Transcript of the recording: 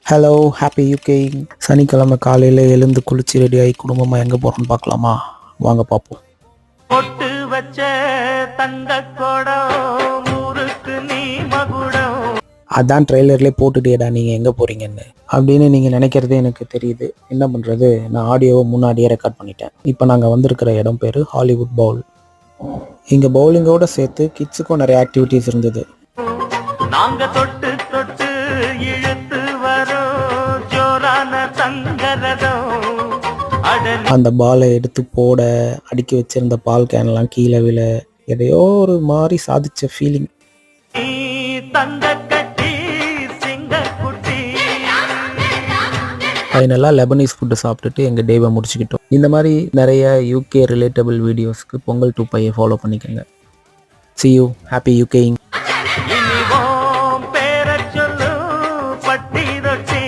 Hello happy UK. சனிக்கிழமை காலையில் எழுந்து குளிச்சு ரெடியாகி குடும்பமாக எங்கே போகிறோன்னு பார்க்கலாமா? வாங்க பார்ப்போம். பொட்டு வச்ச தங்க கொடம் ஊருக்கு நீ மகுடம். அதான் ட்ரெய்லர்லேயே போட்டுட்டேடா நீங்கள் எங்கே போகிறீங்கன்னு அப்படின்னு நீங்கள் நினைக்கிறதே எனக்கு தெரியுது. என்ன பண்ணுறது, நான் ஆடியோவை முன்னாடியே ரெக்கார்ட் பண்ணிட்டேன். இப்போ நாங்கள் வந்திருக்கிற இடம் பேர் ஹாலிவுட் பவுல். இங்கே பவுலிங்கோடு சேர்த்து கிட்ஸுக்கும் நிறைய ஆக்டிவிட்டீஸ் இருந்தது. நாங்க தொட்டு தொட்டு இழுத்து வரோம் ஜோரான தங்கரதம். அந்த பாலை எடுத்து போட அடுக்கி வச்சிருந்த பால் கேன்லாம் கீழே விழ எதையோ ஒரு மாதிரி சாதிச்ச ஃபீலிங். ஃபைனலாக லெபனீஸ் ஃபுட்டு சாப்பிட்டுட்டு எங்கள் டேவை முடிச்சுக்கிட்டோம். இந்த மாதிரி நிறைய யூகே ரிலேட்டபிள் வீடியோஸ்க்கு பொங்கல் 2 பையை ஃபாலோ பண்ணிக்கோங்க. See you. Happy UKing.